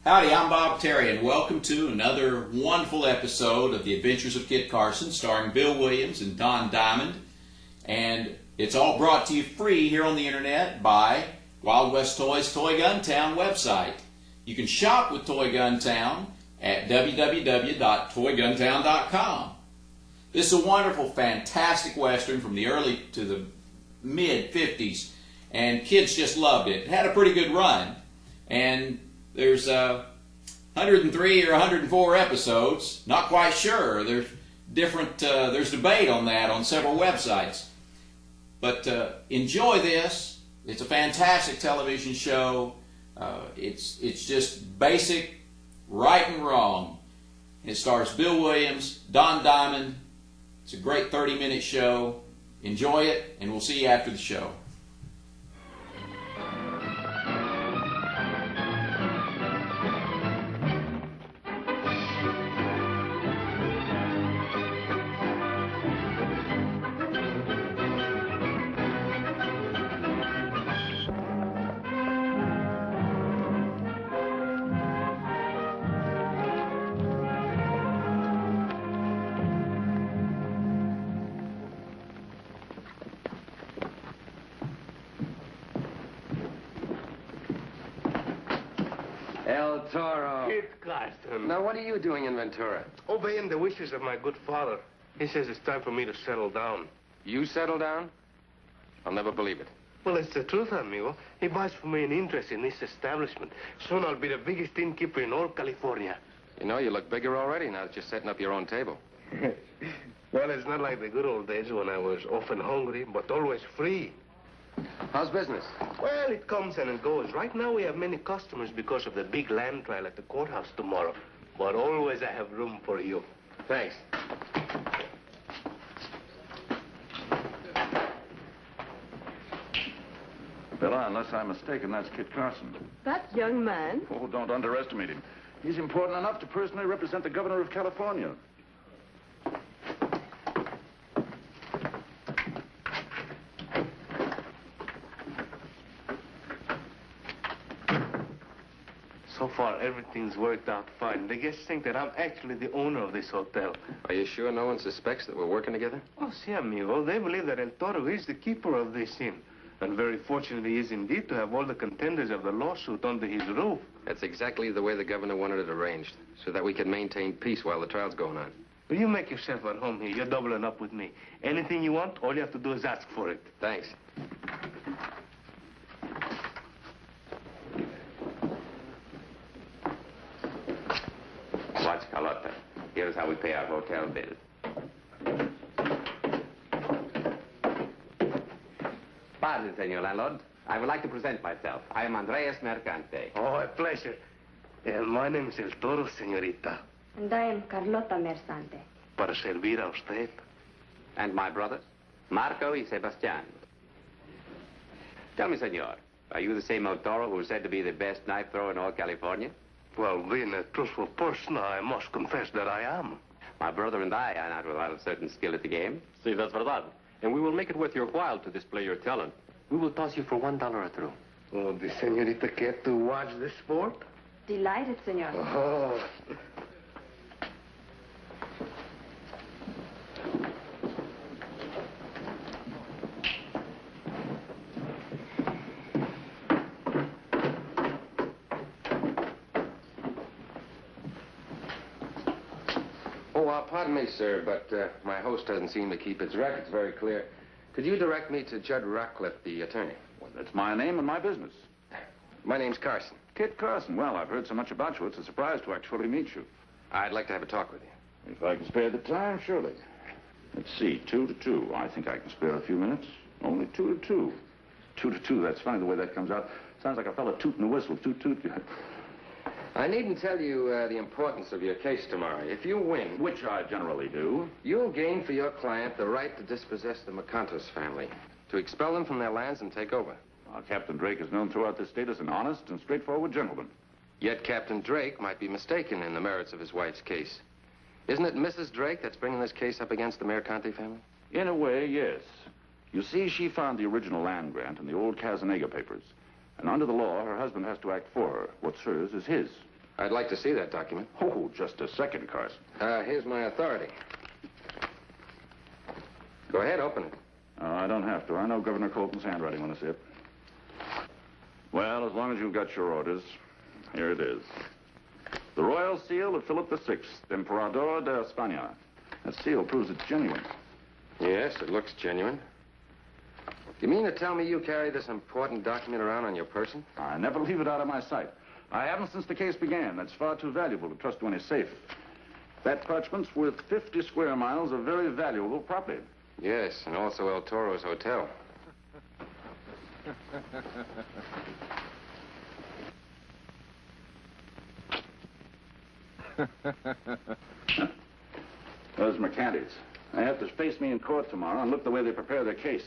Howdy, I'm Bob Terry, and welcome to another wonderful episode of The Adventures of Kit Carson, starring Bill Williams and Don Diamond. And it's all brought to you free here on the internet by Wild West Toys Toy Gun Town website. You can shop with Toy Gun Town at www.toyguntown.com. This is a wonderful, fantastic Western from the early to the mid-50s, and kids just loved it. It had a pretty good run, and there's 103 or 104 episodes. Not quite sure. There's there's debate on that on several websites. But enjoy this. It's a fantastic television show. It's just basic, right and wrong. It stars Bill Williams, Don Diamond. It's a great 30-minute show. Enjoy it, and we'll see you after the show. El Toro. Kit Carson. Now, what are you doing in Ventura? Obeying the wishes of my good father. He says it's time for me to settle down. You settle down? I'll never believe it. Well, it's the truth, amigo. He buys for me an interest in this establishment. Soon I'll be the biggest innkeeper in all California. You know, you look bigger already now that you're setting up your own table. Well, it's not like the good old days when I was often hungry, but always free. How's business? Well, it comes and it goes. Right now we have many customers because of the big land trial at the courthouse tomorrow. But always I have room for you. Thanks. Bella, unless I'm mistaken, that's Kit Carson. That young man? Oh, don't underestimate him. He's important enough to personally represent the governor of California. So far, everything's worked out fine. The guests think that I'm actually the owner of this hotel. Are you sure no one suspects that we're working together? Oh, si, amigo. They believe that El Toro is the keeper of this inn. And very fortunate he is indeed to have all the contenders of the lawsuit under his roof. That's exactly the way the governor wanted it arranged, so that we can maintain peace while the trial's going on. Well, you make yourself at home here. You're doubling up with me. Anything you want, all you have to do is ask for it. Thanks. Watch, Carlotta. Here's how we pay our hotel bill. Pardon, senor landlord. I would like to present myself. I am Andreas Mercante. Oh, a pleasure. My name is El Toro, señorita. And I am Carlota Mersante. Para servir a usted. And my brothers, Marco y Sebastian. Tell me, senor, are you the same El Toro who is said to be the best knife thrower in all California? Well, being a truthful person, I must confess that I am. My brother and I are not without a certain skill at the game. Si, that's verdad. And we will make it worth your while to display your talent. We will toss you for $1 a throw. Oh, the señorita care to watch the sport? Delighted, senor. Oh. Pardon me, sir, but my host doesn't seem to keep its records very clear. Could you direct me to Judd Rockcliffe, the attorney? Well, that's my name and my business. My name's Carson. Kit Carson. Well, I've heard so much about you, it's a surprise to actually meet you. I'd like to have a talk with you. If I can spare the time, surely. Let's see, 2 to 2. I think I can spare a few minutes. Only 2 to 2. 2 to 2, that's funny the way that comes out. Sounds like a fella tooting a whistle. Toot, toot. I needn't tell you the importance of your case tomorrow. If you win, Which I generally do. you'll gain for your client the right to dispossess the McContos family, to expel them from their lands and take over. Captain Drake is known throughout this state as an honest and straightforward gentleman. Yet Captain Drake might be mistaken in the merits of his wife's case. Isn't it Mrs. Drake that's bringing this case up against the Mercante family? In a way, yes. You see, she found the original land grant in the old Casanega papers. And under the law, her husband has to act for her. What's hers is his. I'd like to see that document. Oh, just a second, Carson. Here's my authority. Go ahead, open it. I don't have to. I know Governor Colton's handwriting when I see it. Well, as long as you've got your orders, here it is. The royal seal of Philip VI, Emperador de España. That seal proves it's genuine. Yes, it looks genuine. You mean to tell me you carry this important document around on your person? I never leave it out of my sight. I haven't since the case began. That's far too valuable to trust to any safe. That parchment's worth 50 square miles of very valuable property. Yes, and also El Toro's hotel. Those mercantes. They have to face me in court tomorrow and look the way they prepare their case.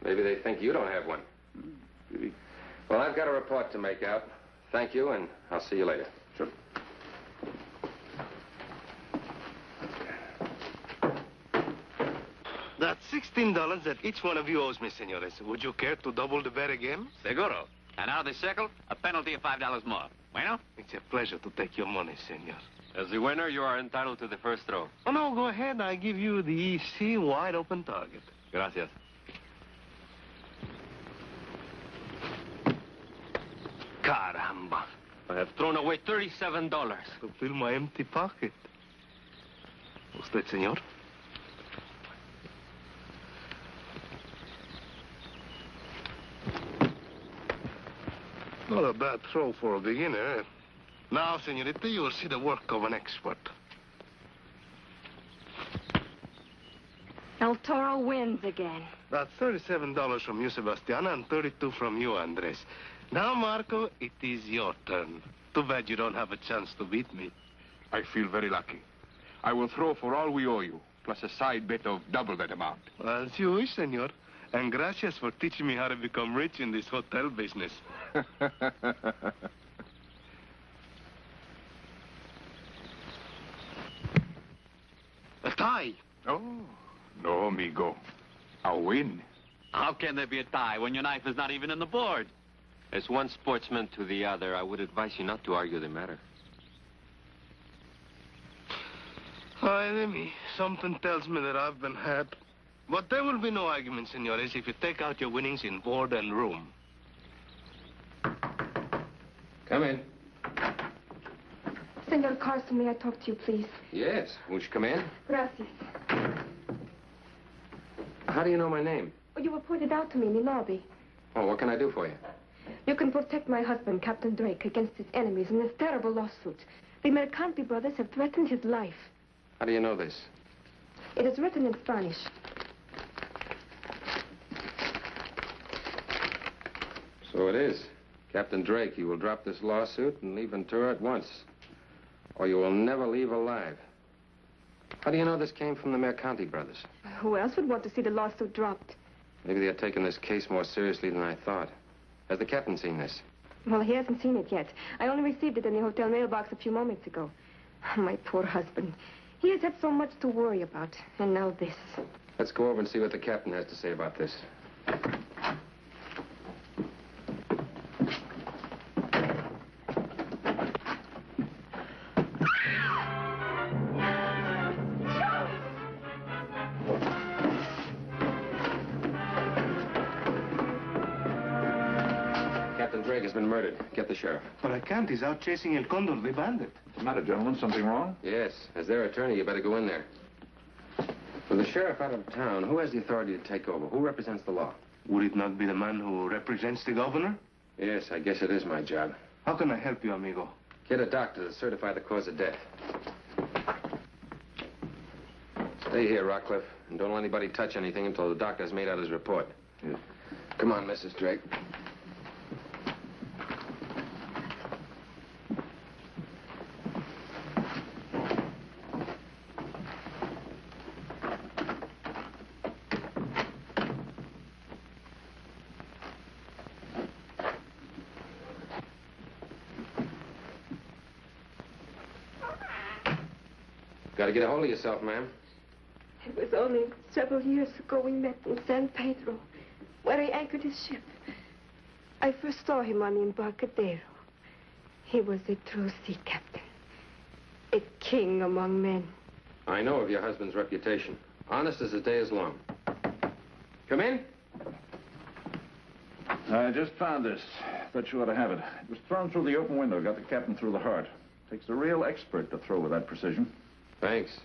Maybe they think you don't have one. Maybe. Well, I've got a report to make out. Thank you, and I'll see you later. Sure. That's $16 that each one of you owes me, senores. Would you care to double the bet again? Seguro. And out of the circle, a penalty of $5 more. Bueno? It's a pleasure to take your money, senor. As the winner, you are entitled to the first throw. Oh, no, go ahead. I give you the easy, wide-open target. Gracias. Caramba. I have thrown away $37. To fill my empty pocket. ¿Usted, señor? Not a bad throw for a beginner. Now, señorita, you will see the work of an expert. El Toro wins again. That's $37 from you, Sebastiana, and $32 from you, Andres. Now, Marco, it is your turn. Too bad you don't have a chance to beat me. I feel very lucky. I will throw for all we owe you, plus a side bet of double that amount. As you wish, senor. And gracias for teaching me how to become rich in this hotel business. A tie. Oh, no, amigo. I'll win. How can there be a tie when your knife is not even in the board? As one sportsman to the other, I would advise you not to argue the matter. Ay de me. Something tells me that I've been had. But there will be no argument, senores, if you take out your winnings in board and room. Come in. Senor Carson, may I talk to you, please? Yes. Won't you come in? Gracias. How do you know my name? Oh, you were pointed out to me in the lobby. Oh, what can I do for you? You can protect my husband, Captain Drake, against his enemies in this terrible lawsuit. The Mercanti brothers have threatened his life. How do you know this? It is written in Spanish. So it is. Captain Drake, you will drop this lawsuit and leave Ventura at once. Or you will never leave alive. How do you know this came from the Mercanti brothers? Who else would want to see the lawsuit dropped? Maybe they're taking this case more seriously than I thought. Has the captain seen this? Well, he hasn't seen it yet. I only received it in the hotel mailbox a few moments ago. My poor husband. He has had so much to worry about. And now this. Let's go over and see what the captain has to say about this. Captain Drake has been murdered. Get the sheriff. But I can't. He's out chasing El Condor, the bandit. What's the matter, gentlemen? Something wrong? Yes. As their attorney, you better go in there. With the sheriff out of town, who has the authority to take over? Who represents the law? Would it not be the man who represents the governor? Yes, I guess it is my job. How can I help you, amigo? Get a doctor to certify the cause of death. Stay here, Rockcliffe, and don't let anybody touch anything until the doctor's made out his report. Yeah. Come on, Mrs. Drake. Got to get a hold of yourself, ma'am. It was only several years ago we met in San Pedro, where he anchored his ship. I first saw him on the Embarcadero. He was a true sea captain. A king among men. I know of your husband's reputation. Honest as the day is long. Come in. I just found this. Bet you ought to have it. It was thrown through the open window. Got the captain through the heart. Takes a real expert to throw with that precision. Thanks.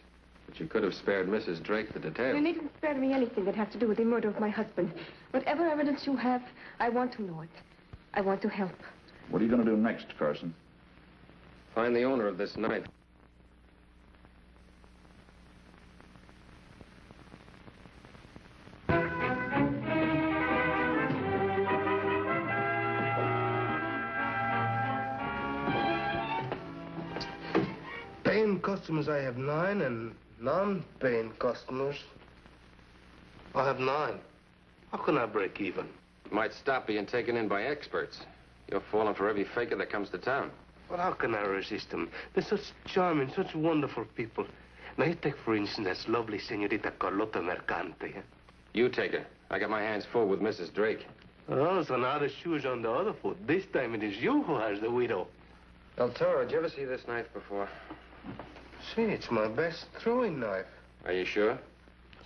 But you could have spared Mrs. Drake the details. You needn't spare me anything that has to do with the murder of my husband. Whatever evidence you have, I want to know it. I want to help. What are you going to do next, Carson? Find the owner of this knife. Paying customers, I have 9, and non-paying customers, I have 9. How can I break even? Might stop being taken in by experts. You're falling for every faker that comes to town. But how can I resist them? They're such charming, such wonderful people. Now, you take, for instance, that lovely Senorita Carlota Mercante. You take her. I got my hands full with Mrs. Drake. Oh, so now the shoe's on the other foot. This time it is you who has the widow. El Toro, did you ever see this knife before? See, it's my best throwing knife. Are you sure?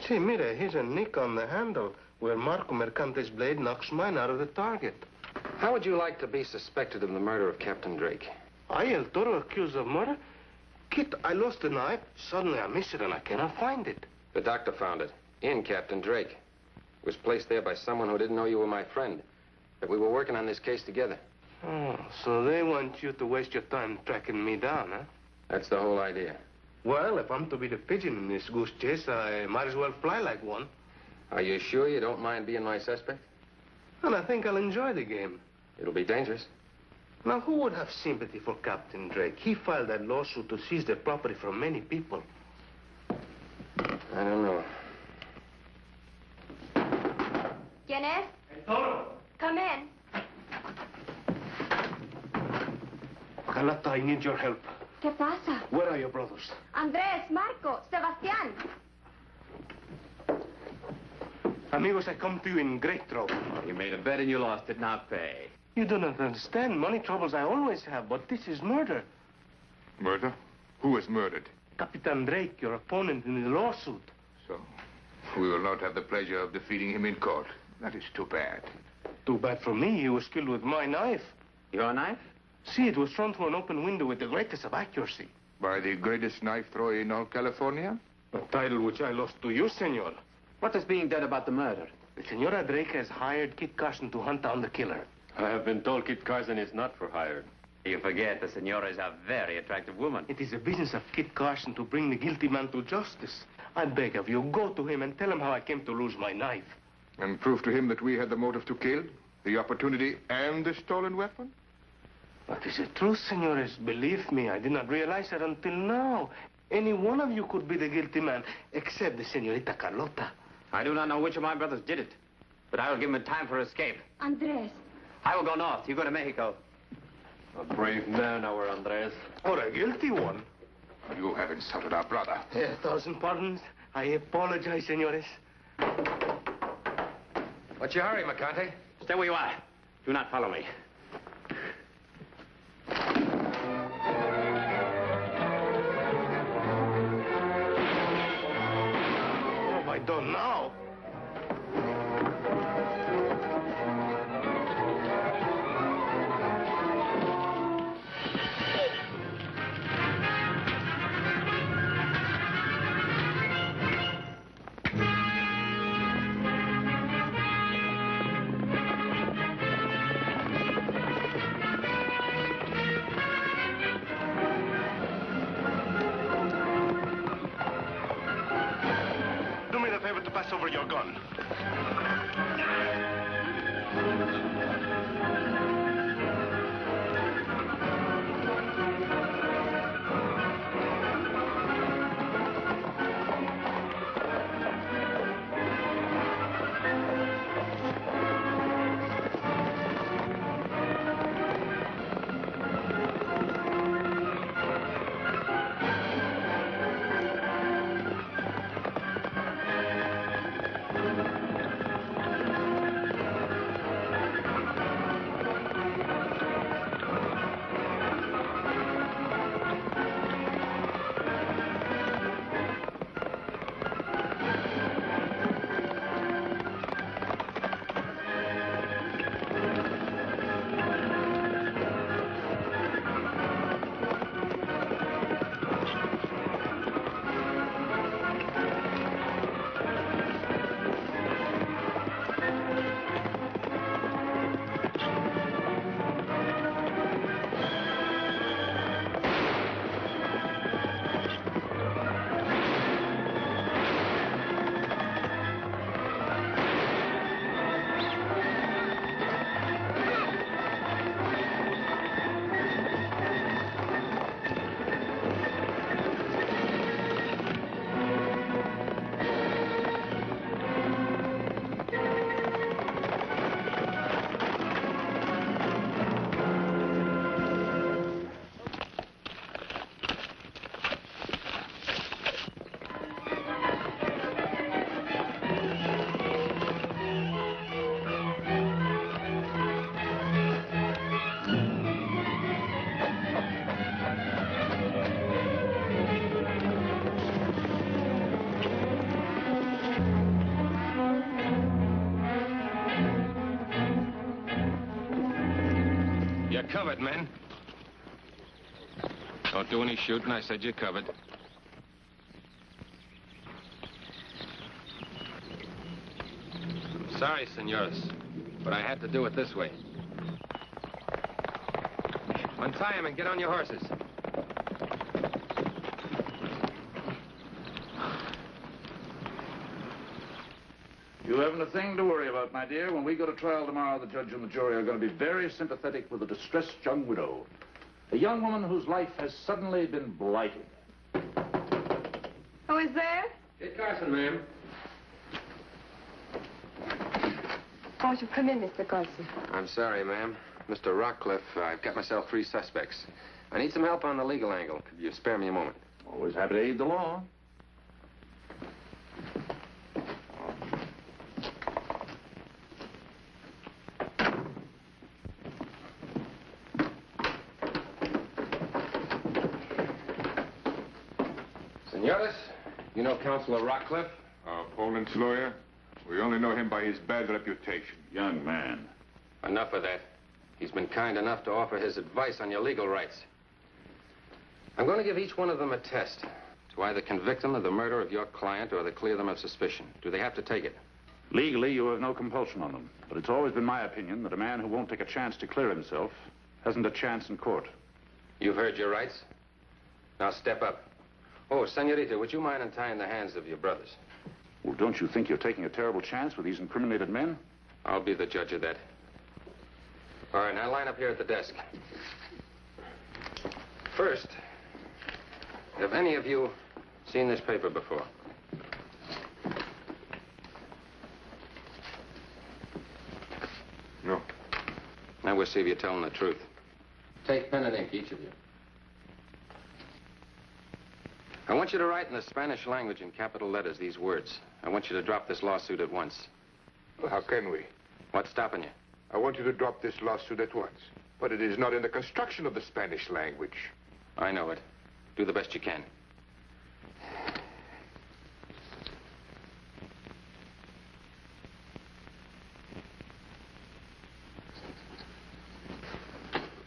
See, mira, here's a nick on the handle where Marco Mercante's blade knocks mine out of the target. How would you like to be suspected of the murder of Captain Drake? I, El Toro, accused of murder? Kid, I lost the knife. Suddenly I miss it and I cannot find it. The doctor found it. In Captain Drake. It was placed there by someone who didn't know you were my friend. That we were working on this case together. Oh, so they want you to waste your time tracking me down, huh? That's the whole idea. Well, if I'm to be the pigeon in this goose chase, I might as well fly like one. Are you sure you don't mind being my suspect? And I think I'll enjoy the game. It'll be dangerous. Now, who would have sympathy for Captain Drake? He filed that lawsuit to seize their property from many people. I don't know. ¿Quién es? El Toro. Come in. Carlota, I need your help. ¿Qué pasa? Where are your brothers? Andrés, Marco, Sebastián. Amigos, I come to you in great trouble. You made a bet and you lost it, now pay. You do not understand. Money troubles I always have, but this is murder. Murder? Who was murdered? Capitan Drake, your opponent in the lawsuit. So, we will not have the pleasure of defeating him in court. That is too bad. Too bad for me. He was killed with my knife. Your knife? See, it was thrown through an open window with the greatest of accuracy. By the greatest knife thrower in all California? A title which I lost to you, senor. What is being done about the murder? The Senora Drake has hired Kit Carson to hunt down the killer. I have been told Kit Carson is not for hire. You forget the senora is a very attractive woman. It is the business of Kit Carson to bring the guilty man to justice. I beg of you, go to him and tell him how I came to lose my knife. And prove to him that we had the motive to kill, the opportunity, and the stolen weapon? But is it true, senores? Believe me, I did not realize it until now. Any one of you could be the guilty man, except the Senorita Carlota. I do not know which of my brothers did it, but I will give him time for escape. Andrés. I will go north. You go to Mexico. A brave man, our Andres. Or a guilty one. You have insulted our brother. 1,000 pardons. I apologize, senores. What's your hurry, Mercante? Stay where you are. Do not follow me. What have I done now? covered, men. Don't do any shooting. I said you're covered. Sorry, senores, but I had to do it this way. Untie him and get on your horses. You haven't a thing to worry about, my dear. When we go to trial tomorrow, the judge and the jury are going to be very sympathetic with a distressed young widow. A young woman whose life has suddenly been blighted. Who is there? Kid Carson, ma'am. Won't you come in, Mr. Carson? I'm sorry, ma'am. Mr. Rockcliffe, I've got myself 3 suspects. I need some help on the legal angle. Could you spare me a moment? Always happy to aid the law. Senores, you know Counselor Rockcliffe? Poland's lawyer? We only know him by his bad reputation. Young man. Enough of that. He's been kind enough to offer his advice on your legal rights. I'm going to give each one of them a test to either convict them of the murder of your client or to clear them of suspicion. Do they have to take it? Legally, you have no compulsion on them. But it's always been my opinion that a man who won't take a chance to clear himself hasn't a chance in court. You've heard your rights. Now step up. Oh, senorita, would you mind untying the hands of your brothers? Well, don't you think you're taking a terrible chance with these incriminated men? I'll be the judge of that. All right, now line up here at the desk. First, have any of you seen this paper before? No. Now we'll see if you're telling the truth. Take pen and ink, each of you. I want you to write in the Spanish language in capital letters these words. I want you to drop this lawsuit at once. Well, how can we? What's stopping you? I want you to drop this lawsuit at once. But it is not in the construction of the Spanish language. I know it. Do the best you can.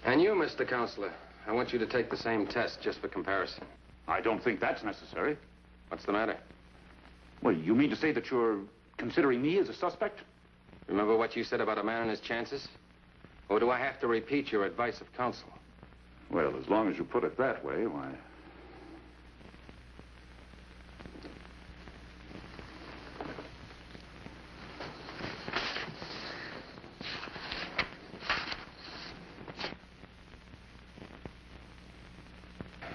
And you, Mr. Counselor, I want you to take the same test just for comparison. I don't think that's necessary. What's the matter? Well, you mean to say that you're considering me as a suspect? Remember what you said about a man and his chances? Or do I have to repeat your advice of counsel? Well, as long as you put it that way, why...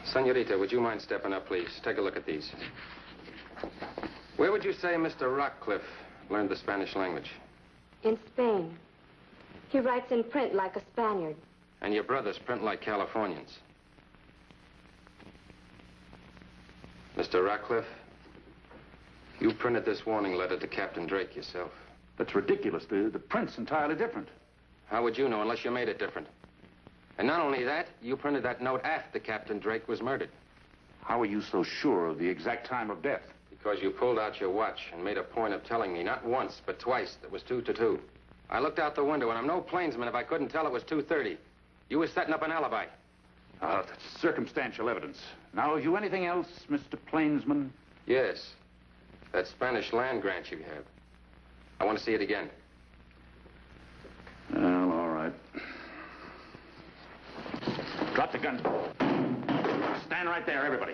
Senorita, would you mind stepping up, please? Take a look at these. Where would you say Mr. Rockcliffe learned the Spanish language? In Spain. He writes in print like a Spaniard. And your brothers print like Californians. Mr. Rockcliffe, you printed this warning letter to Captain Drake yourself. That's ridiculous. The print's entirely different. How would you know unless you made it different? And not only that, you printed that note after Captain Drake was murdered. How are you so sure of the exact time of death? Because you pulled out your watch and made a point of telling me, not once, but twice, that it was 2 to 2. I looked out the window, and I'm no plainsman if I couldn't tell it was 2:30. You were setting up an alibi. That's circumstantial evidence. Now, have you anything else, Mr. Plainsman? Yes. That Spanish land grant you have. I want to see it again. Well, all right. Drop the gun. Stand right there, everybody.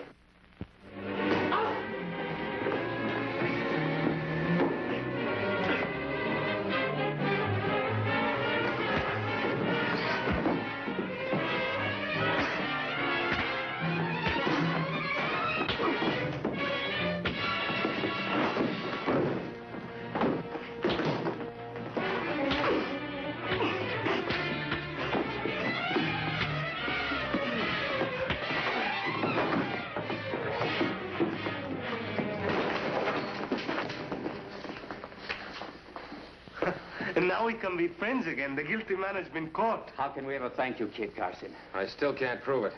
And now we can be friends again. The guilty man has been caught. How can we ever thank you, Kid Carson? I still can't prove it.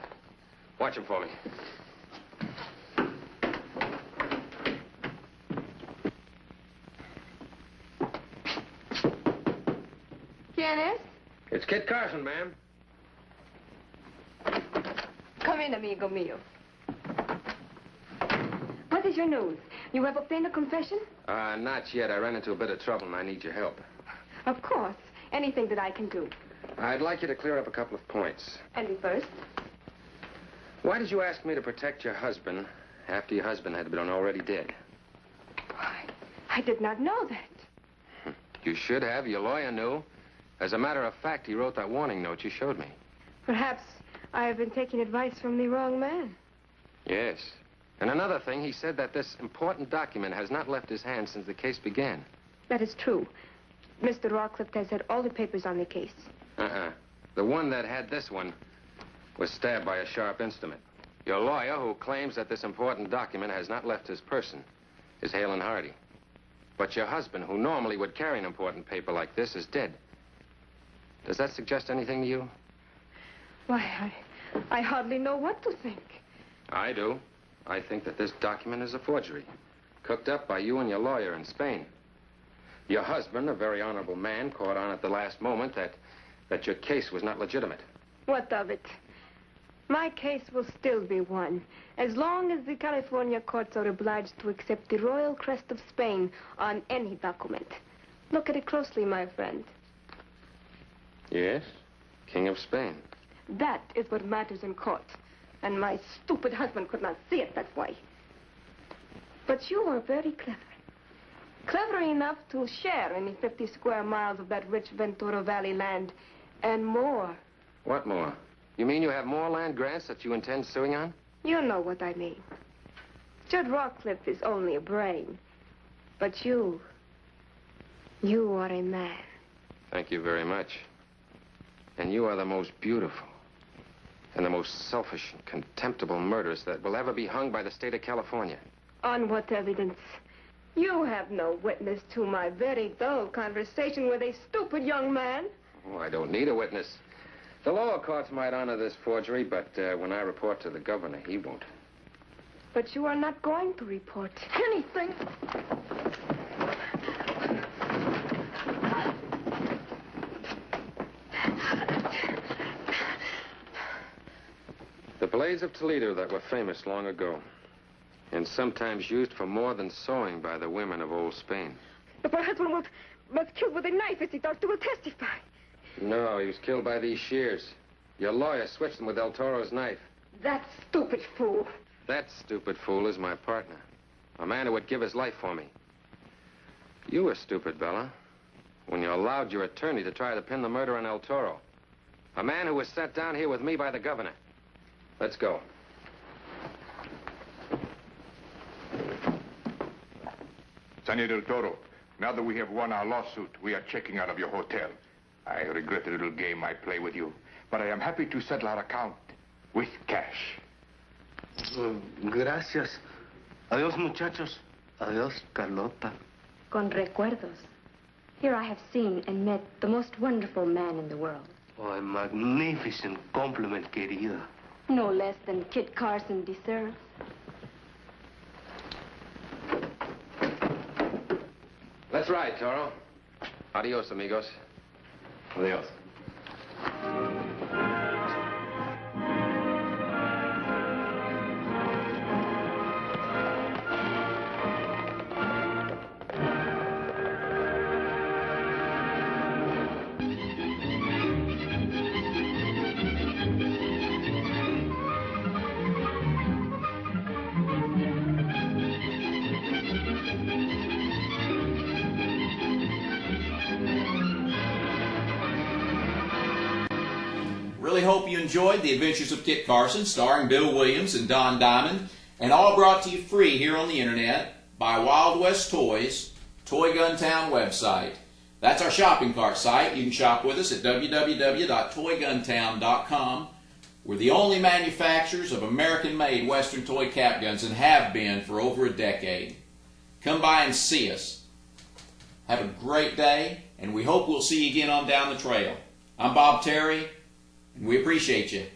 Watch him for me. ¿Quién es? It's Kid Carson, ma'am. Come in, amigo mío. What is your news? You have obtained a confession? Not yet. I ran into a bit of trouble and I need your help. Of course. Anything that I can do. I'd like you to clear up a couple of points. And the first? Why did you ask me to protect your husband after your husband had been already dead? I did not know that. You should have. Your lawyer knew. As a matter of fact, he wrote that warning note you showed me. Perhaps I have been taking advice from the wrong man. Yes. And another thing, he said that this important document has not left his hands since the case began. That is true. Mr. Rawcliffe has had all the papers on the case. The one that had this one was stabbed by a sharp instrument. Your lawyer, who claims that this important document has not left his person, is hale and hearty. But your husband, who normally would carry an important paper like this, is dead. Does that suggest anything to you? Why, I hardly know what to think. I do. I think that this document is a forgery, cooked up by you and your lawyer in Spain. Your husband, a very honorable man, caught on at the last moment that your case was not legitimate. What of it? My case will still be won, as long as the California courts are obliged to accept the royal crest of Spain on any document. Look at it closely, my friend. Yes, King of Spain. That is what matters in court. And my stupid husband could not see it that way. But you are very clever. Clever enough to share in the 50 square miles of that rich Ventura Valley land, and more. What more? You mean you have more land grants that you intend suing on? You know what I mean. Judd Rawcliffe is only a brain. But you are a man. Thank you very much. And you are the most beautiful and the most selfish and contemptible murderess that will ever be hung by the state of California. On what evidence? You have no witness to my very dull conversation with a stupid young man. Oh, I don't need a witness. The lower courts might honor this forgery, but when I report to the governor, he won't. But you are not going to report anything. The blades of Toledo that were famous long ago, and sometimes used for more than sewing by the women of old Spain. But my husband was killed with a knife, as the doctor will testify. No, he was killed by these shears. Your lawyer switched them with Del Toro's knife. That stupid fool. That stupid fool is my partner. A man who would give his life for me. You were stupid, Bella, when you allowed your attorney to try to pin the murder on El Toro. A man who was sent down here with me by the governor. Let's go. Senor Del Toro, now that we have won our lawsuit, we are checking out of your hotel. I regret the little game I play with you, but I am happy to settle our account with cash. Gracias. Adiós, muchachos. Adiós, Carlota. Con recuerdos. Here I have seen and met the most wonderful man in the world. Oh, a magnificent compliment, querida. No less than Kit Carson deserves. Let's ride, Toro. Adios, amigos. Adiós. Really hope you enjoyed The Adventures of Kit Carson, starring Bill Williams and Don Diamond, and all brought to you free here on the internet by Wild West Toys, Toy Gun Town website. That's our shopping cart site. You can shop with us at www.toyguntown.com. We're the only manufacturers of American-made Western toy cap guns and have been for over a decade. Come by and see us. Have a great day, and we hope we'll see you again on down the trail. I'm Bob Terry, and we appreciate you.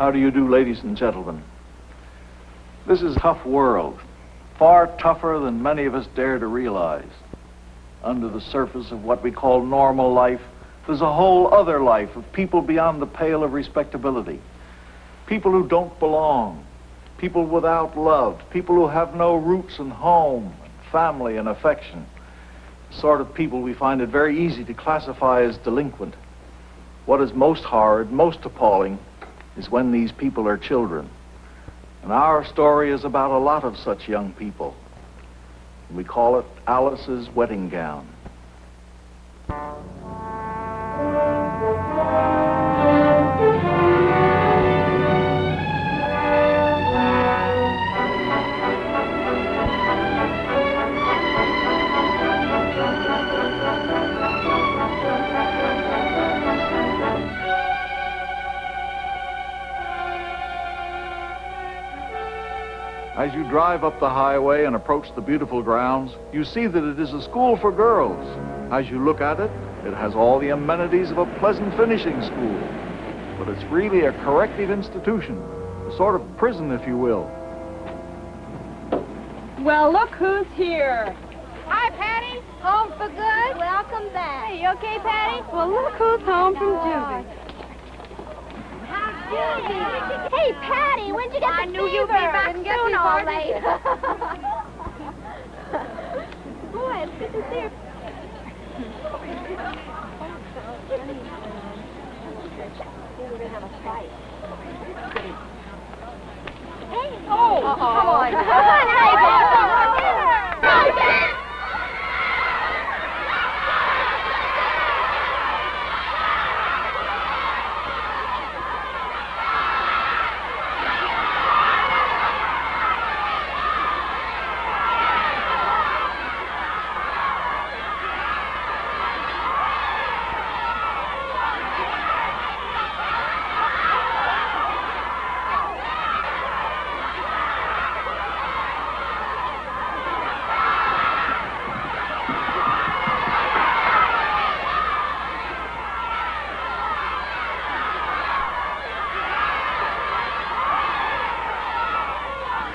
How do you do, ladies and gentlemen? This is a tough world, far tougher than many of us dare to realize. Under the surface of what we call normal life, there's a whole other life of people beyond the pale of respectability. People who don't belong, people without love, people who have no roots and home, and family and affection. The sort of people we find it very easy to classify as delinquent. What is most horrid, most appalling, is when these people are children. And our story is about a lot of such young people. We call it Alice's wedding gown. As you drive up the highway and approach the beautiful grounds, you see that it is a school for girls. As you look at it, it has all the amenities of a pleasant finishing school. But it's really a corrective institution, a sort of prison, if you will. Well, look who's here. Hi, Patty. Home for good? Welcome back. Hey, you okay, Patty? Well, look who's home from Juvie. Hey, Patty, when'd you get the fever? I knew you'd be back soon, all right. Boy, it's good to see you. We're going to have a fight. Hey, come on. Come on, hey,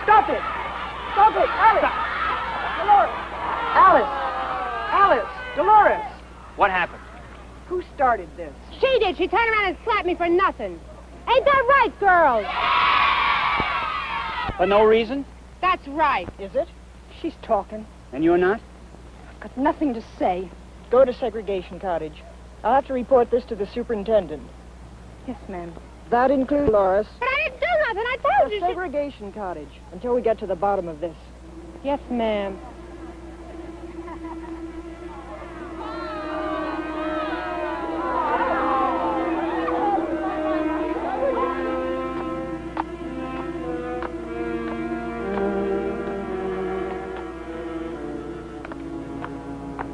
Stop it! Stop it! Alice! Dolores! Alice! Dolores! What happened? Who started this? She did. She turned around and slapped me for nothing. Ain't that right, girls? For no reason? That's right. Is it? She's talking. And you're not? I've got nothing to say. Go to segregation cottage. I'll have to report this to the superintendent. Yes, ma'am. That includes Dolores. But I didn't do nothing. I told you. Segregation cottage until we get to the bottom of this. Yes, ma'am.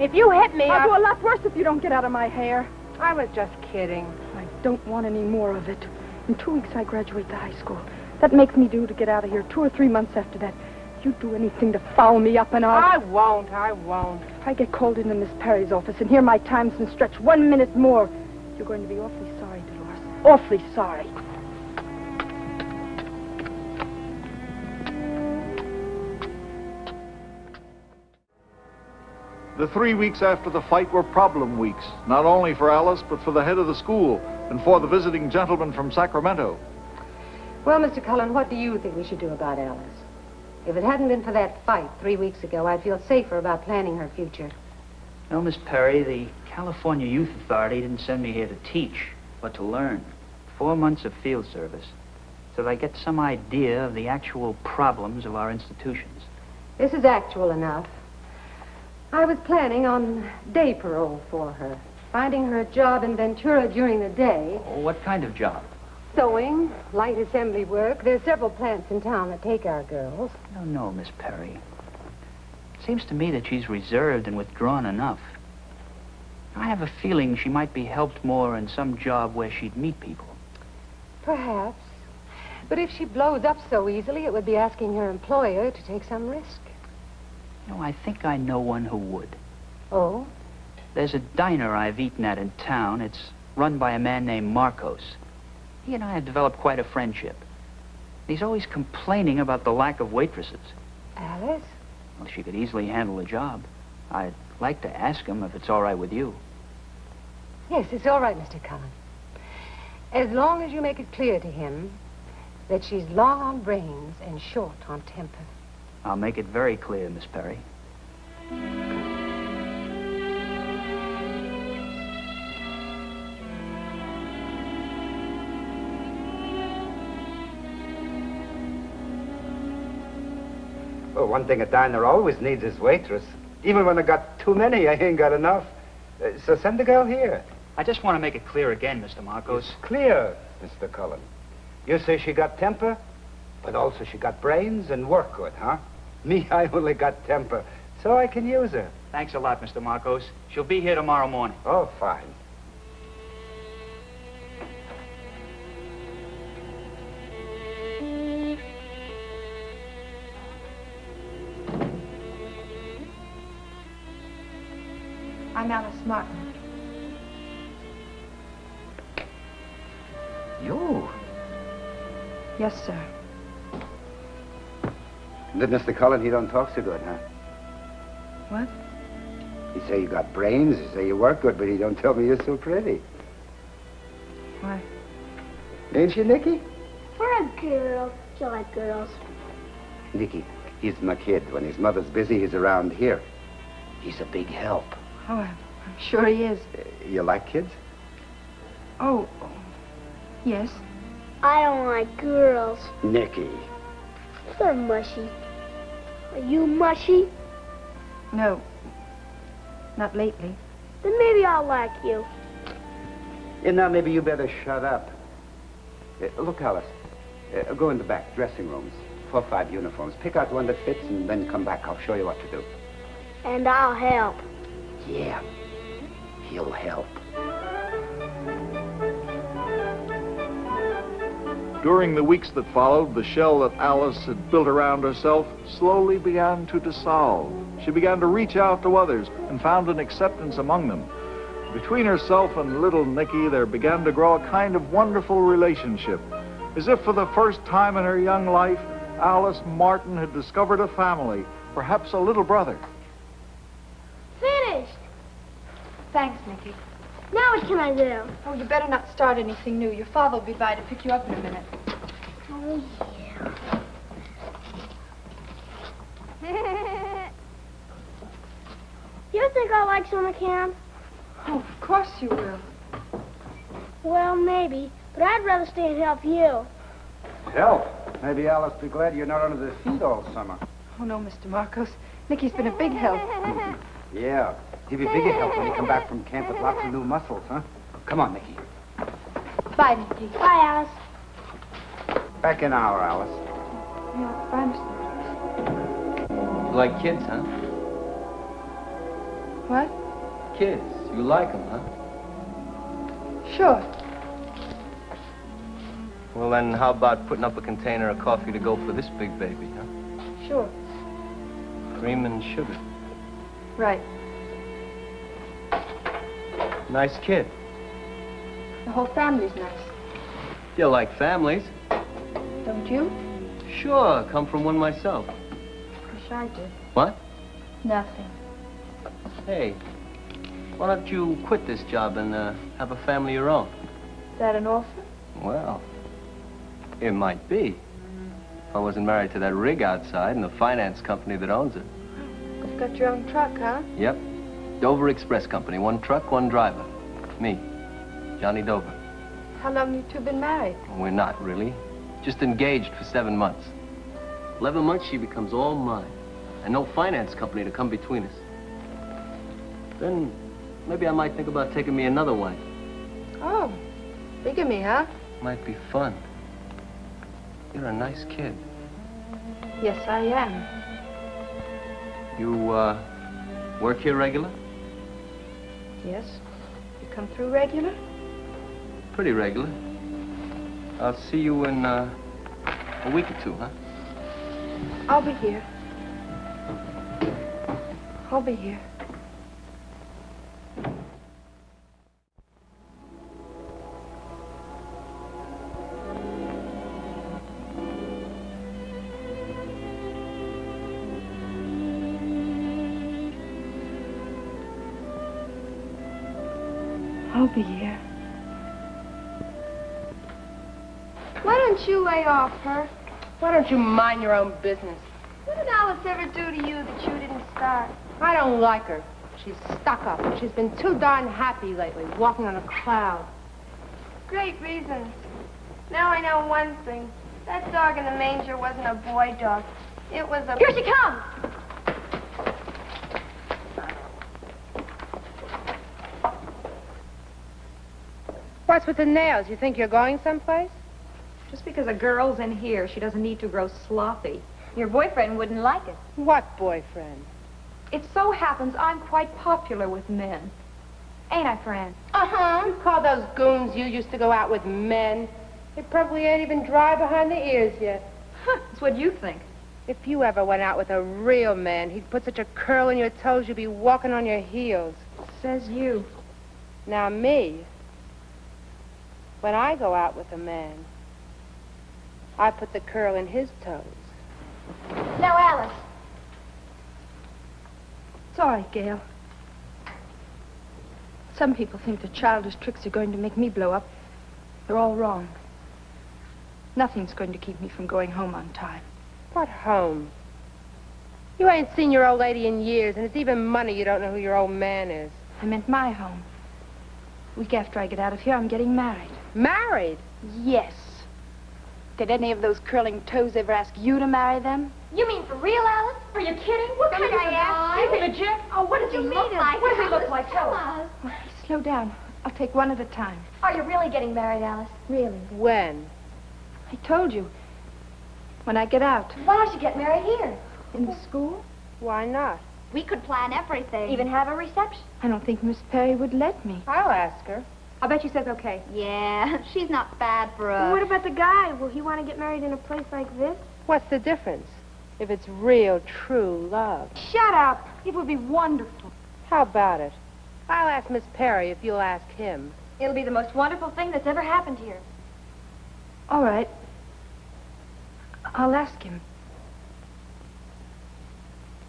If you hit me, I'll do a lot worse if you don't get out of my hair. I was just kidding. I don't want any more of it. In 2 weeks, I graduate the high school. That makes me due to get out of here 2 or 3 months after that. You do anything to foul me up and I'll... I won't. If I get called into Miss Perry's office and hear my time's been stretched 1 minute more, you're going to be awfully sorry, Dolores. Awfully sorry. The 3 weeks after the fight were problem weeks, not only for Alice, but for the head of the school and for the visiting gentleman from Sacramento. Well, Mr. Cullen, what do you think we should do about Alice? If it hadn't been for that fight 3 weeks ago, I'd feel safer about planning her future. No, Miss Perry, the California Youth Authority didn't send me here to teach, but to learn. 4 months of field service, so that I get some idea of the actual problems of our institutions. This is actual enough. I was planning on day parole for her, finding her a job in Ventura during the day. Oh, what kind of job? Sewing, light assembly work. There's several plants in town that take our girls. No, Miss Perry. It seems to me that she's reserved and withdrawn enough. I have a feeling she might be helped more in some job where she'd meet people. Perhaps. But if she blows up so easily, it would be asking her employer to take some risk. No, I think I know one who would. Oh? There's a diner I've eaten at in town. It's run by a man named Marcos. He and I had developed quite a friendship. He's always complaining about the lack of waitresses. Alice? Well, she could easily handle the job. I'd like to ask him if it's all right with you. Yes, it's all right, Mr. Cullen. As long as you make it clear to him that she's long on brains and short on temper. I'll make it very clear, Miss Perry. Well, one thing a diner always needs is waitress. Even when I got too many, I ain't got enough. So send the girl here. I just want to make it clear again, Mr. Marcos. It's clear, Mr. Cullen. You say she got temper, but also she got brains and work good, huh? Me, I only got temper, so I can use her. Thanks a lot, Mr. Marcos. She'll be here tomorrow morning. Oh, fine. I'm Alice Martin. You? Yes, sir. Did Mr. Cullen, he don't talk so good, huh? What? He say you got brains, he say you work good, but he don't tell me you're so pretty. Why? Ain't she, Nicky? We're a girl. You like girls. Nicky, he's my kid. When his mother's busy, he's around here. He's a big help. Oh, I'm sure he is. You like kids? Oh, yes. I don't like girls. Nicky. They're mushy. Are you mushy? No. Not lately. Then maybe I'll like you. And now maybe you better shut up. Look, Alice. Go in the back, dressing rooms. 4 or 5 uniforms. Pick out one that fits and then come back. I'll show you what to do. And I'll help. Yeah. He'll help. During the weeks that followed, the shell that Alice had built around herself slowly began to dissolve. She began to reach out to others and found an acceptance among them. Between herself and little Nicky, there began to grow a kind of wonderful relationship. As if for the first time in her young life, Alice Martin had discovered a family, perhaps a little brother. Finished. Thanks, Nicky. Now what can I do? Oh, you better not start anything new. Your father will be by to pick you up in a minute. Oh, yeah. You think I'll like summer camp? Oh, of course you will. Well, maybe, but I'd rather stay and help you. Help? Maybe Alice be glad you're not under the feet all summer. Oh, no, Mr. Marcos. Nicky's been a big help. Yeah. He'll be bigger help when you come back from camp with lots of new muscles, huh? Come on, Nicky. Bye, Nicky. Bye, Alice. Back in an hour, Alice. Yeah, bye, Mr. You like kids, huh? What? Kids. You like them, huh? Sure. Well, then how about putting up a container of coffee to go for this big baby, huh? Sure. Cream and sugar. Right. Nice kid. The whole family's nice. You like families? Don't you? Sure, come from one myself. Wish I did. What? Nothing. Hey, why don't you quit this job and have a family of your own? Is that an offer? Well, it might be. If I wasn't married to that rig outside and the finance company that owns it. You've got your own truck, huh? Yep. Dover Express Company. 1 truck, 1 driver. Me, Johnny Dover. How long you two been married? We're not, really. Just engaged for 7 months. 11 months, she becomes all mine. And no finance company to come between us. Then, maybe I might think about taking me another wife. Oh, bigamy, huh? Might be fun. You're a nice kid. Yes, I am. You, work here regular? Yes. You come through regular? Pretty regular. I'll see you in, a week or 2, huh? I'll be here. I'll be here. I'll be here. Why don't you lay off her? Why don't you mind your own business? What did Alice ever do to you that you didn't start? I don't like her. She's stuck up. She's been too darn happy lately, walking on a cloud. Great reasons. Now I know one thing. That dog in the manger wasn't a boy dog. It was a... Here she comes! What's with the nails? You think you're going someplace? Just because a girl's in here, she doesn't need to grow sloppy. Your boyfriend wouldn't like it. What boyfriend? It so happens I'm quite popular with men. Ain't I, Fran? Uh-huh. You call those goons you used to go out with men? They probably ain't even dry behind the ears yet. That's what you think. If you ever went out with a real man, he'd put such a curl in your toes you'd be walking on your heels. Says you. Now me, when I go out with a man, I put the curl in his toes. Now, Alice. It's all right, Gail. Some people think that childish tricks are going to make me blow up. They're all wrong. Nothing's going to keep me from going home on time. What home? You ain't seen your old lady in years, and it's even money you don't know who your old man is. I meant my home. Week after I get out of here, I'm getting married. Married? Yes. Did any of those curling toes ever ask you to marry them? You mean for real, Alice? Are you kidding? What kind of I ask? guy? You legit? Oh, what does he look like? What does he look like? Tell us. Slow down. I'll take one at a time. Are you really getting married, Alice? Really? When? I told you. When I get out. Why don't you get married here? In the school? Why not? We could plan everything. Even have a reception. I don't think Miss Perry would let me. I'll ask her. I bet she says okay. Yeah, she's not bad for us. What about the guy? Will he want to get married in a place like this? What's the difference? If it's real, true love. Shut up. It would be wonderful. How about it? I'll ask Miss Perry if you'll ask him. It'll be the most wonderful thing that's ever happened here. All right. I'll ask him.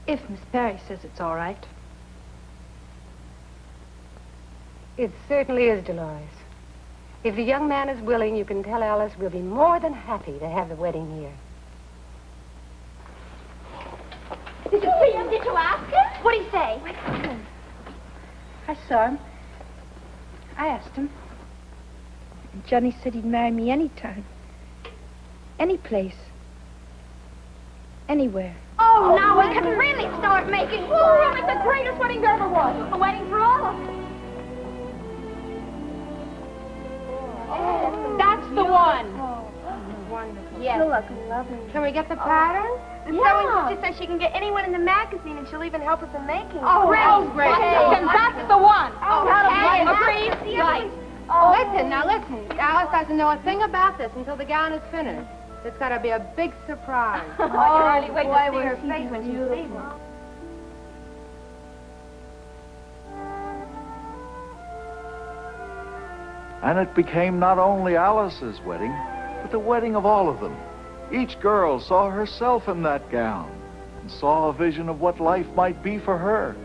If Miss Perry says it's all right. It certainly is, Dolores. If the young man is willing, you can tell Alice we'll be more than happy to have the wedding here. Did you see him? Did you ask him? What'd he say? I saw him. I asked him. And Johnny said he'd marry me anytime. Any place. Anywhere. Oh, now we can really start making... Oh, we'll make the greatest wedding there ever was. A wedding for all of us. That's the one. Wonderful. Yes. You look lovely. Can we get the pattern? The sewing sister says she can get anyone in the magazine, and she'll even help us in making it. Oh, great. Then that's the one. Oh, Agreed? Right. Listen, Alice doesn't know a thing about this until the gown is finished. It's got to be a big surprise. I can hardly wait to see her face when she sees it. And it became not only Alice's wedding, but the wedding of all of them. Each girl saw herself in that gown and saw a vision of what life might be for her.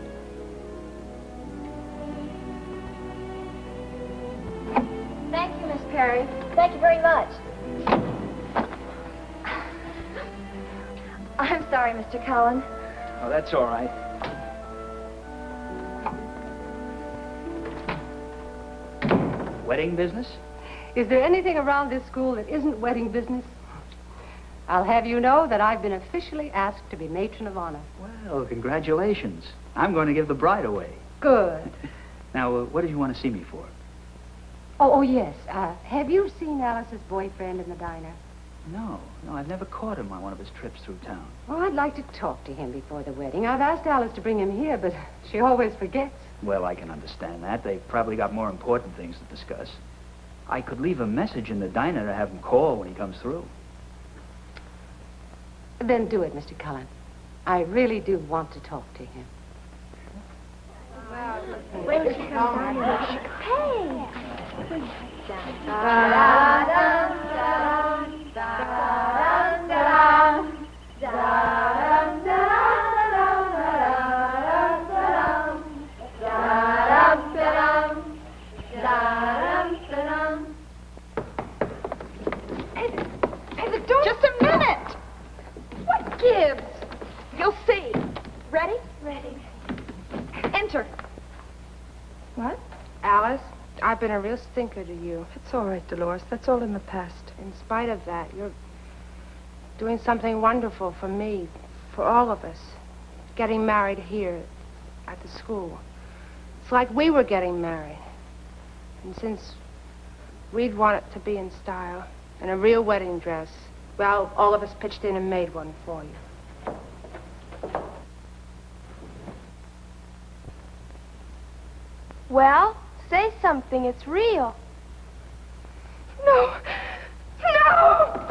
Thank you, Miss Perry. Thank you very much. I'm sorry, Mr. Cullen. Oh, that's all right. Wedding business? Is there anything around this school that isn't wedding business? I'll have you know that I've been officially asked to be matron of honor. Well, congratulations. I'm going to give the bride away. Good. Now, what did you want to see me for? Oh, yes. Have you seen Alice's boyfriend in the diner? No, I've never caught him on one of his trips through town. Oh, I'd like to talk to him before the wedding. I've asked Alice to bring him here, but she always forgets. Well, I can understand that. They've probably got more important things to discuss. I could leave a message in the diner to have him call when he comes through. Then do it, Mr. Cullen. I really do want to talk to him. Wait, she comes. Hey! Ready. Enter. What? Alice, I've been a real stinker to you. It's all right, Dolores. That's all in the past. In spite of that, you're doing something wonderful for me, for all of us. Getting married here at the school. It's like we were getting married. And since we'd want it to be in style, and a real wedding dress, well, all of us pitched in and made one for you. Well, say something. It's real. No! No!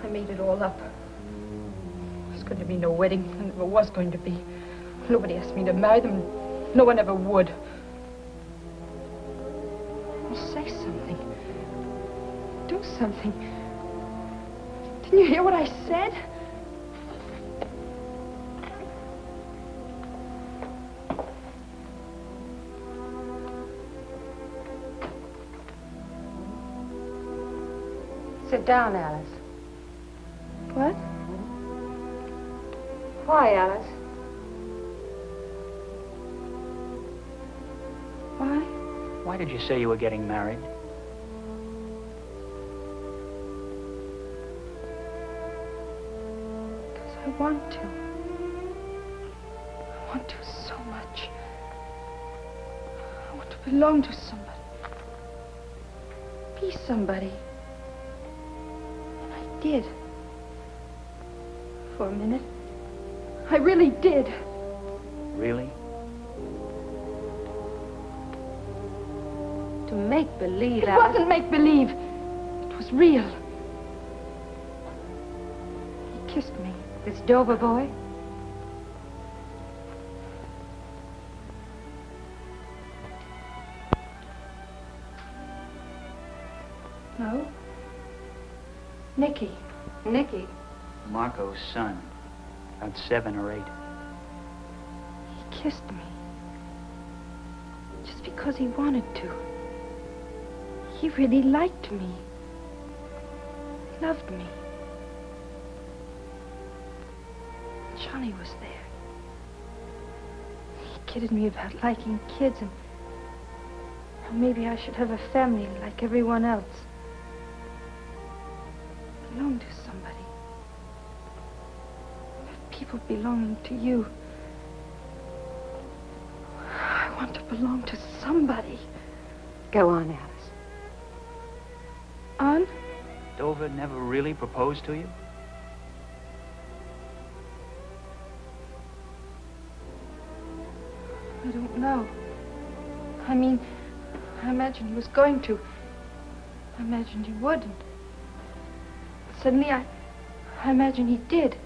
I made it all up. There's going to be no wedding. There never was going to be. Nobody asked me to marry them. No one ever would. Well, say something. Do something. Didn't you hear what I said? Sit down, Alice. What? Why, Alice? Why? Why did you say you were getting married? Because I want to. I want to so much. I want to belong to somebody. Be somebody. Did. For a minute. I really did. Really? To make believe, It Alice. wasn't make believe. It was real. He kissed me. This Dover boy? No. Nicky. Nicky? Marco's son. About 7 or 8. He kissed me. Just because he wanted to. He really liked me. Loved me. Johnny was there. He kidded me about liking kids and how maybe I should have a family like everyone else. Belong to somebody. People belonging to you. I want to belong to somebody. Go on, Alice. On? Dover never really proposed to you? I don't know. I mean, I imagined he was going to. I imagined he would. And suddenly, I imagined he did.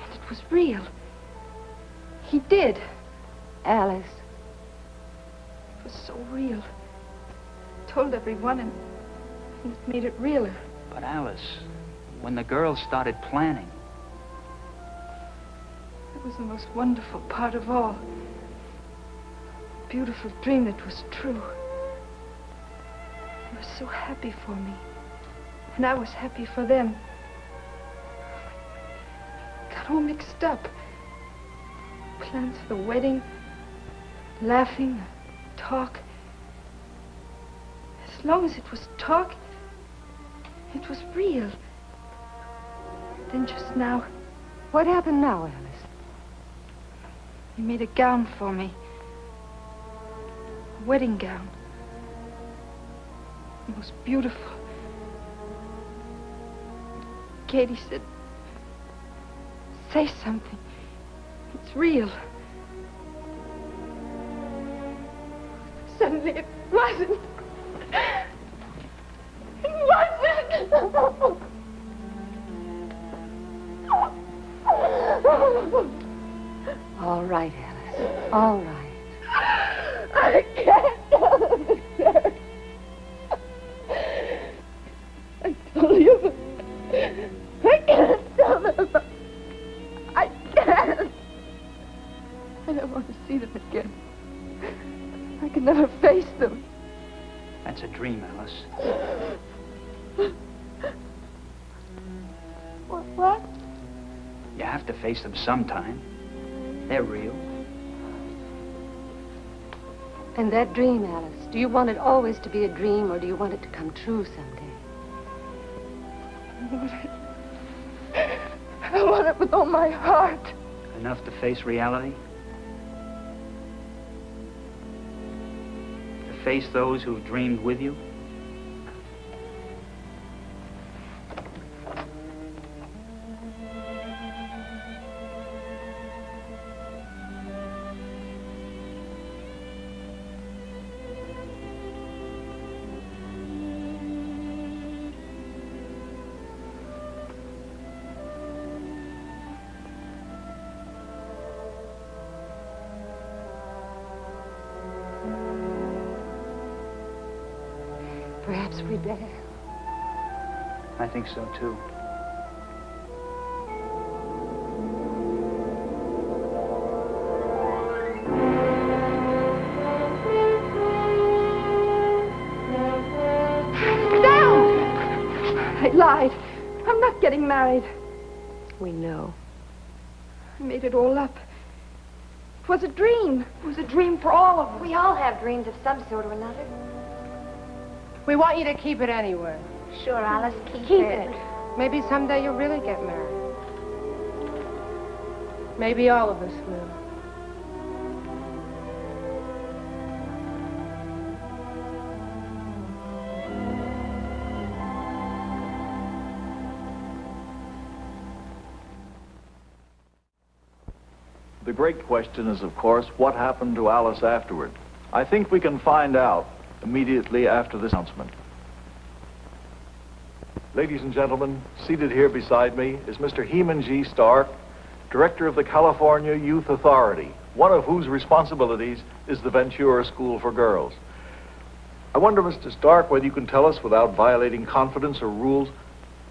And it was real. He did. Alice. It was so real. Told everyone, and it made it realer. But Alice, when the girls started planning... It was the most wonderful part of all. A beautiful dream that was true. They were so happy for me. And I was happy for them. Got all mixed up. Plans for the wedding. Laughing. Talk. As long as it was talk, it was real. Then just now... What happened now, Alice? He made a gown for me. A wedding gown. the most beautiful. Katie said, say something. It's real. Suddenly it wasn't. It wasn't. All right, Alice. All right. I can't tell them it's there. I told you. I can't tell them. I can't. I don't want to see them again. I can never face them. That's a dream, Alice. What? You have to face them sometime. They're real. And that dream, Alice, do you want it always to be a dream, or do you want it to come true someday? I want it with all my heart. Enough to face reality? To face those who've dreamed with you? Perhaps we'd better. I think so, too. I lied. I'm not getting married. We know. I made it all up. It was a dream. It was a dream for all of us. We all have dreams of some sort or another. We want you to keep it anyway. Sure, Alice, keep it. Maybe someday you'll really get married. Maybe all of us will. The great question is, of course, what happened to Alice afterward? I think we can find out immediately after this announcement. Ladies and gentlemen, seated here beside me is Mr. Heman G. Stark, Director of the California Youth Authority, one of whose responsibilities is the Ventura School for Girls. I wonder, Mr. Stark, whether you can tell us, without violating confidence or rules,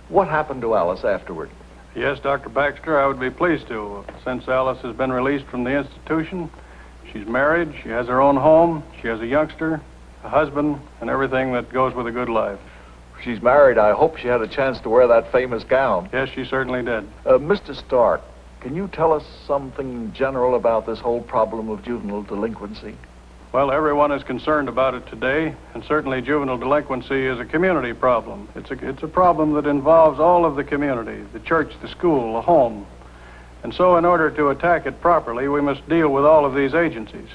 what happened to Alice afterward? Yes, Dr. Baxter, I would be pleased to. Since Alice has been released from the institution, she's married, she has her own home, she has a youngster, a husband, and everything that goes with a good life. She's married. I hope she had a chance to wear that famous gown. Yes, she certainly did. Mr. Stark, can you tell us something general about this whole problem of juvenile delinquency? Well, everyone is concerned about it today, and certainly juvenile delinquency is a community problem. It's a problem that involves all of the community, the church, the school, the home. And so in order to attack it properly, we must deal with all of these agencies.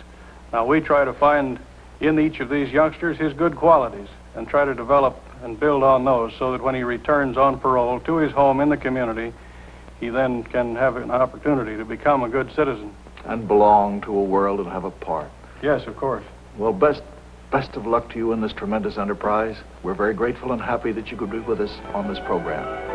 Now, we try to find in each of these youngsters his good qualities and try to develop and build on those so that when he returns on parole to his home in the community, he then can have an opportunity to become a good citizen. And belong to a world and have a part. Yes, of course. Well, best of luck to you in this tremendous enterprise. We're very grateful and happy that you could be with us on this program.